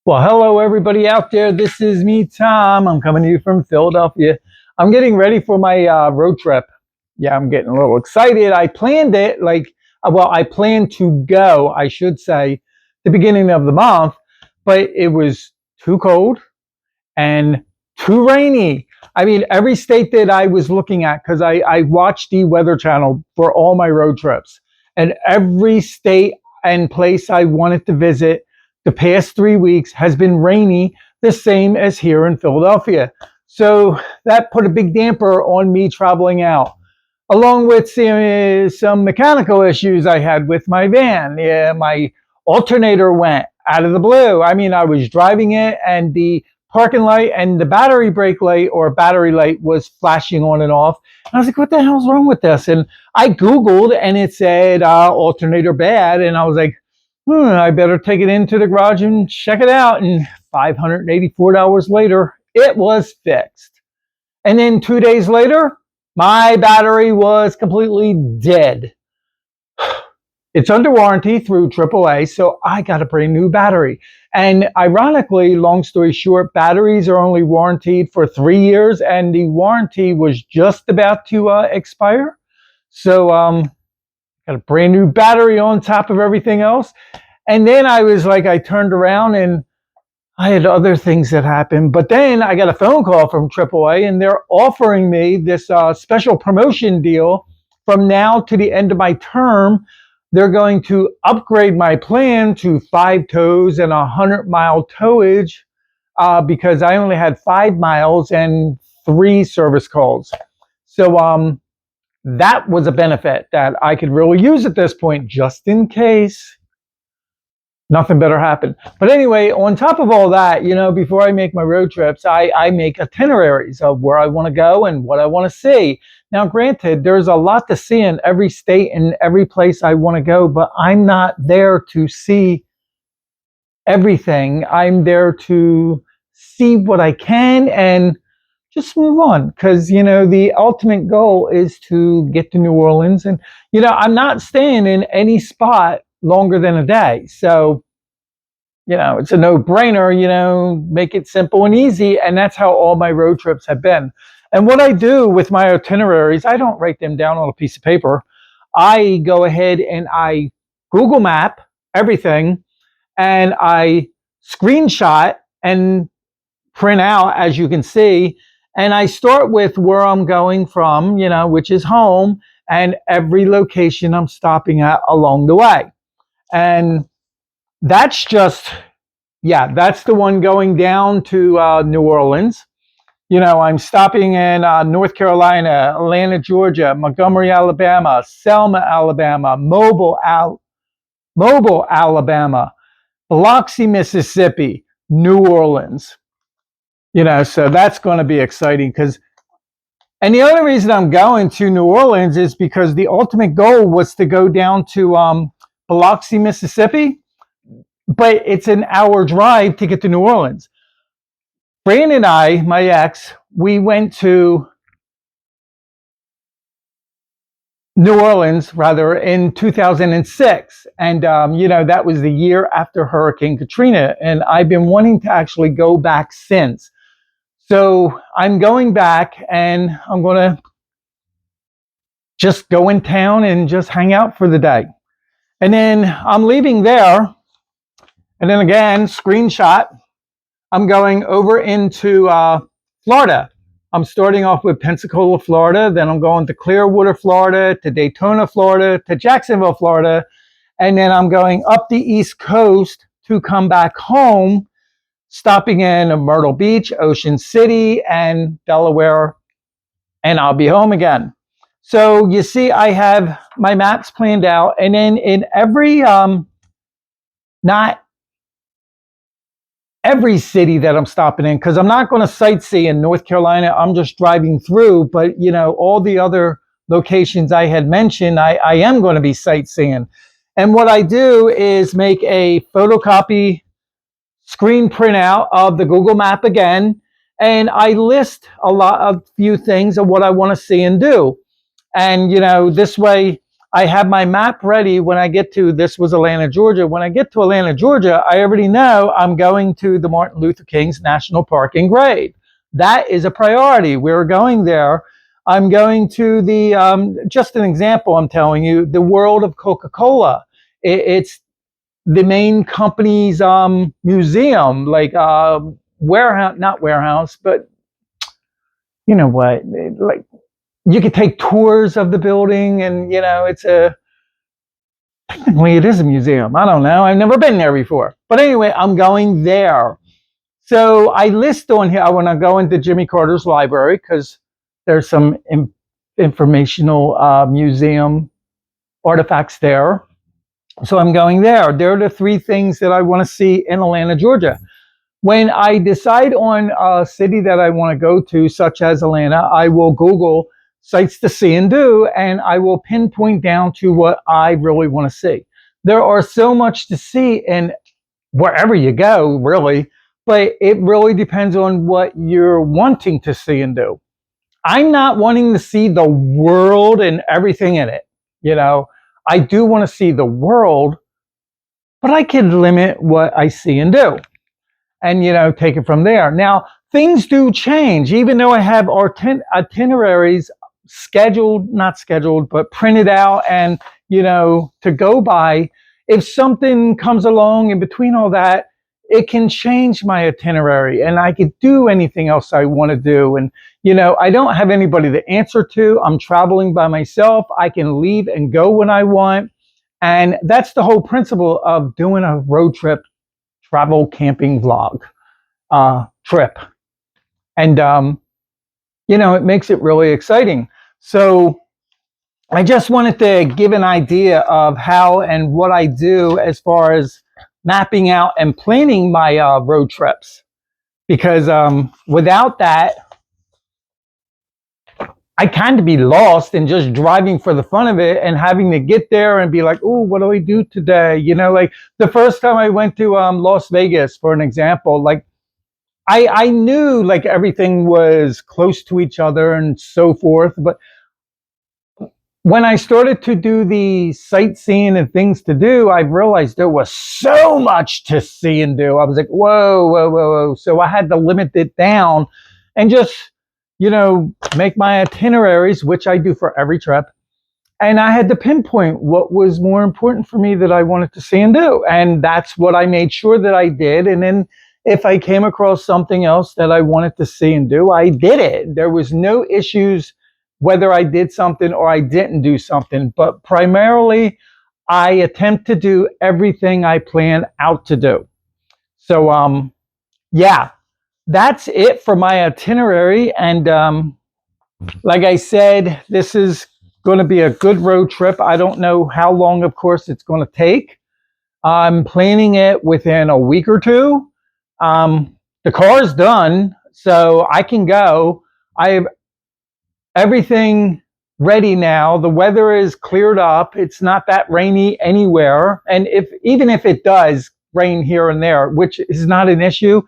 Well, hello everybody out there. This is me, Tom. I'm coming to you from Philadelphia. I'm getting ready for my road trip. Yeah, I'm getting a little excited. I planned it I planned to go, I should say, the beginning of the month, but it was too cold and too rainy. I mean, every state that I was looking at, because I watched the Weather Channel for all my road trips, and every state and place I wanted to visit the past 3 weeks has been rainy, the same as here in Philadelphia. So that put a big damper on me traveling out, along with some mechanical issues I had with my van. Yeah, my alternator went out of the blue. I mean, I was driving it and the parking light and the battery brake light or battery light was flashing on and off. And I was like, what the hell's wrong with this? And I Googled and it said alternator bad. And I was like, I better take it into the garage and check it out. And $584 later, it was fixed. And then 2 days later, my battery was completely dead. It's under warranty through AAA, so I got a brand new battery. And ironically, long story short, batteries are only warranted for 3 years, and the warranty was just about to expire. So got a brand new battery on top of everything else. And then I turned around and I had other things that happened, but then I got a phone call from AAA and they're offering me this special promotion deal from now to the end of my term. They're going to upgrade my plan to 5 tows and 100-mile towage because I only had 5 miles and 3 service calls. So that was a benefit that I could really use at this point, just in case nothing better happened. But anyway, on top of all that, before I make my road trips, I make itineraries of where I want to go and what I want to see. Now, granted, there's a lot to see in every state and every place I want to go, but I'm not there to see everything. I'm there to see what I can and just move on, because the ultimate goal is to get to New Orleans. And I'm not staying in any spot longer than a day. So, it's a no-brainer, make it simple and easy. And that's how all my road trips have been. And what I do with my itineraries, I don't write them down on a piece of paper. I go ahead and I Google Map everything, and I screenshot and print out, as you can see. And I start with where I'm going from, which is home, and every location I'm stopping at along the way. And that's that's the one going down to New Orleans. I'm stopping in North Carolina, Atlanta, Georgia, Montgomery, Alabama, Selma, Alabama, Mobile, Alabama, Biloxi, Mississippi, New Orleans. So that's going to be exciting and the only reason I'm going to New Orleans is because the ultimate goal was to go down to Biloxi, Mississippi, but it's an hour drive to get to New Orleans. Brandon and I, my ex, we went to New Orleans, in 2006. And, that was the year after Hurricane Katrina. And I've been wanting to actually go back since. So I'm going back and I'm going to just go in town and just hang out for the day. And then I'm leaving there. And then again, screenshot, I'm going over into Florida. I'm starting off with Pensacola, Florida. Then I'm going to Clearwater, Florida, to Daytona, Florida, to Jacksonville, Florida. And then I'm going up the East Coast to come back home, stopping in Myrtle Beach, Ocean City, and Delaware. And I'll be home again. So you see, I have my maps planned out. And then in every, not every city that I'm stopping in, because I'm not going to sightsee in North Carolina. I'm just driving through. But, all the other locations I had mentioned, I am going to be sightseeing. And what I do is make a photocopy screen printout of the Google Map again. And I list a few things of what I want to see and do. And, this way I have my map ready when I get to, this was Atlanta, Georgia. When I get to Atlanta, Georgia, I already know I'm going to the Martin Luther King's National Park and grave. That is a priority. We're going there. I'm going to the, just an example, I'm telling you, the World of Coca-Cola. It's the main company's museum, like warehouse, not warehouse, but you know what, like you could take tours of the building, and you know, technically it is a museum. I don't know. I've never been there before. But anyway, I'm going there. So I list on here, I want to go into Jimmy Carter's library because there's some informational museum artifacts there. So I'm going there. There are the 3 things that I want to see in Atlanta, Georgia. When I decide on a city that I want to go to, such as Atlanta, I will Google sites to see and do, and I will pinpoint down to what I really want to see. There are so much to see in wherever you go, really, but it really depends on what you're wanting to see and do. I'm not wanting to see the world and everything in it. You know, I do want to see the world, but I can limit what I see and do, and you know, take it from there. Now, things do change, even though I have our itineraries scheduled, not scheduled, but printed out and you know, to go by. If something comes along in between all that, it can change my itinerary, and I could do anything else I want to do. And you know, I don't have anybody to answer to. I'm traveling by myself. I can leave and go when I want, and that's the whole principle of doing a road trip travel camping vlog trip. And you know, it makes it really exciting. So I just wanted to give an idea of how and what I do as far as mapping out and planning my road trips, because without that, I kind of be lost in just driving for the fun of it and having to get there and be like, oh, what do I do today? You know, like the first time I went to Las Vegas, for an example, like I knew like everything was close to each other and so forth. But when I started to do the sightseeing and things to do, I realized there was so much to see and do. I was like, whoa, whoa, whoa, whoa. So I had to limit it down and just, you know, make my itineraries, which I do for every trip. And I had to pinpoint what was more important for me that I wanted to see and do. And that's what I made sure that I did. And then if I came across something else that I wanted to see and do, I did it. There was no issues whether I did something or I didn't do something. But primarily, I attempt to do everything I plan out to do. So, yeah, that's it for my itinerary. And like I said, this is going to be a good road trip. I don't know how long, of course, it's going to take. I'm planning it within a week or two. The car's done, so I can go. I have everything ready now. The weather is cleared up. It's not that rainy anywhere. And even if it does rain here and there, which is not an issue,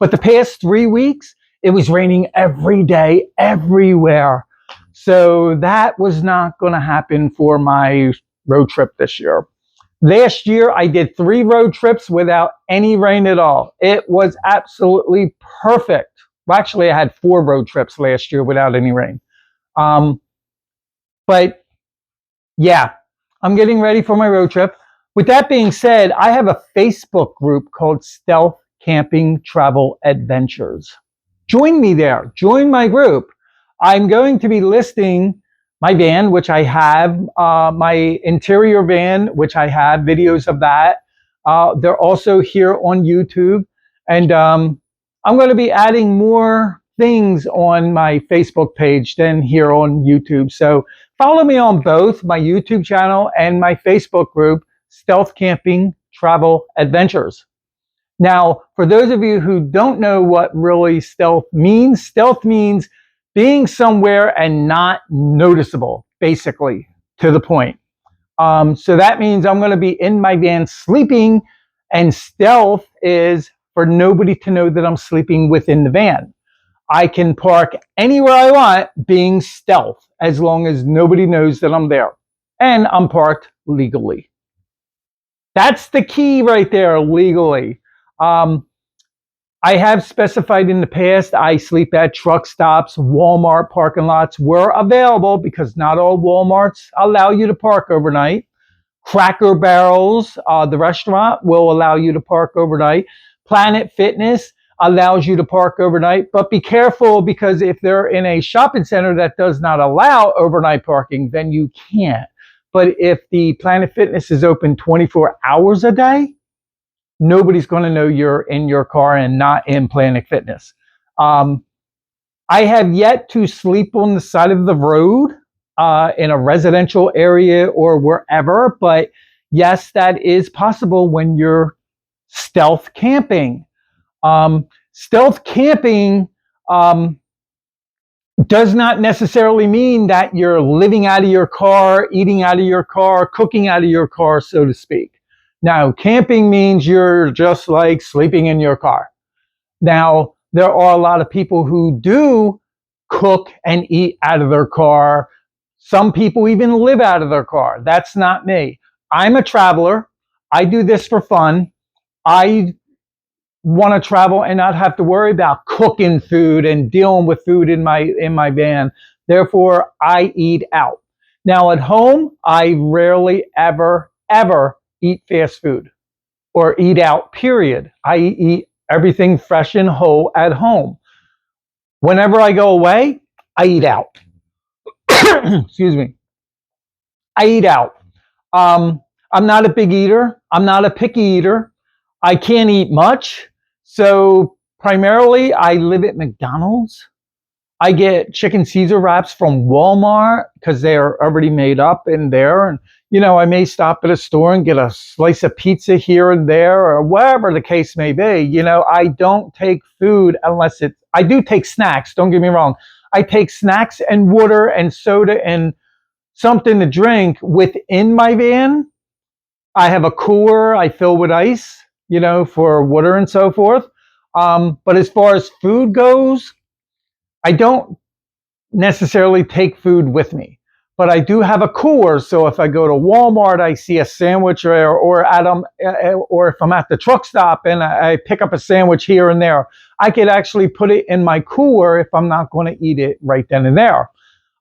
but the past 3 weeks, it was raining every day, everywhere. So that was not going to happen for my road trip this year. Last year, I did 3 road trips without any rain at all. It was absolutely perfect. Well, actually, I had 4 road trips last year without any rain. But yeah, I'm getting ready for my road trip. With that being said, I have a Facebook group called Stealth Camping Travel Adventures. Join me there. Join my group. I'm going to be listing my van, which I have, my interior van, which I have videos of that. They're also here on YouTube. And I'm going to be adding more things on my Facebook page than here on YouTube. So follow me on both my YouTube channel and my Facebook group, Stealth Camping Travel Adventures. Now, for those of you who don't know what really stealth means being somewhere and not noticeable, basically, to the point. So that means I'm going to be in my van sleeping, and stealth is for nobody to know that I'm sleeping within the van. I can park anywhere I want, being stealth, as long as nobody knows that I'm there. and I'm parked legally. That's the key right there, legally. Um, I have specified in the past I sleep at truck stops, Walmart parking lots were available because not all Walmarts allow you to park overnight. Cracker Barrels, the restaurant, will allow you to park overnight. Planet Fitness allows you to park overnight, but be careful because if they're in a shopping center that does not allow overnight parking, then you can't. But if the Planet Fitness is open 24 hours a day, nobody's going to know you're in your car and not in Planet Fitness. Um, I have yet to sleep on the side of the road in a residential area or wherever, but yes, that is possible when you're stealth camping. Stealth camping does not necessarily mean that you're living out of your car, eating out of your car, cooking out of your car, so to speak. Now, camping means you're just like sleeping in your car. Now, there are a lot of people who do cook and eat out of their car. Some people even live out of their car. That's not me. I'm a traveler. I do this for fun. I want to travel and not have to worry about cooking food and dealing with food in my van. Therefore, I eat out. Now at home, I rarely ever eat fast food or eat out, period. I eat everything fresh and whole at home. Whenever I go away, I eat out. Excuse me. I eat out. I'm not a big eater. I'm not a picky eater. I can't eat much. So primarily, I live at McDonald's. I get chicken Caesar wraps from Walmart because they're already made up in there. And, I may stop at a store and get a slice of pizza here and there or whatever the case may be. I don't take food unless I do take snacks. Don't get me wrong. I take snacks and water and soda and something to drink within my van. I have a cooler I fill with ice, for water and so forth. But as far as food goes, I don't necessarily take food with me, but I do have a cooler. So if I go to Walmart, I see a sandwich, or if I'm at the truck stop and I pick up a sandwich here and there, I could actually put it in my cooler if I'm not going to eat it right then and there.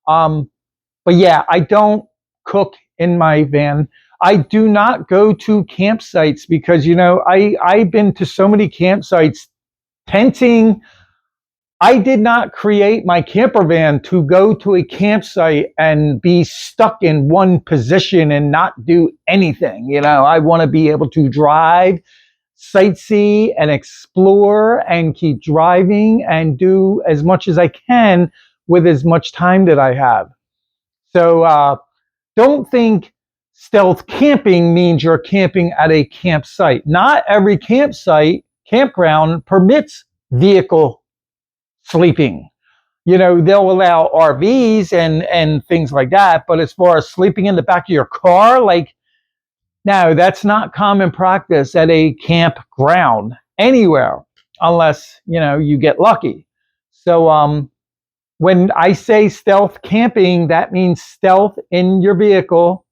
But yeah, I don't cook in my van. I do not go to campsites because, I've been to so many campsites tenting. I did not create my camper van to go to a campsite and be stuck in one position and not do anything. I want to be able to drive, sightsee, and explore and keep driving and do as much as I can with as much time that I have. So don't think stealth camping means you're camping at a campsite. Not every campground permits vehicle sleeping. They'll allow RVs and things like that, but as far as sleeping in the back of your car, like, no, that's not common practice at a campground anywhere, unless, you get lucky. So when I say stealth camping, that means stealth in your vehicle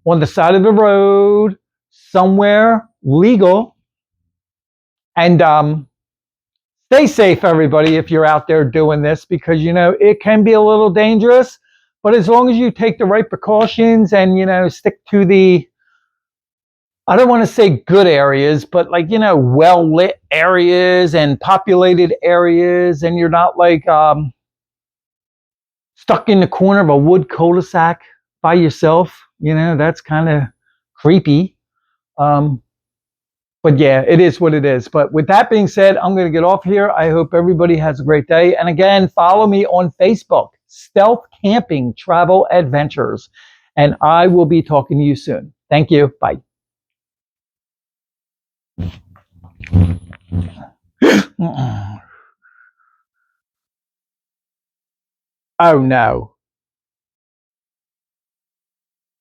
on the side of the road, somewhere legal. And stay safe, everybody, if you're out there doing this, because, it can be a little dangerous. But as long as you take the right precautions and, stick to the, I don't want to say good areas, but like, well-lit areas and populated areas, and you're not like stuck in the corner of a wood cul-de-sac by yourself, that's kind of creepy. But yeah, it is what it is. But with that being said, I'm going to get off here. I hope everybody has a great day. And again, follow me on Facebook, Stealth Camping Travel Adventures. And I will be talking to you soon. Thank you. Bye. Oh no.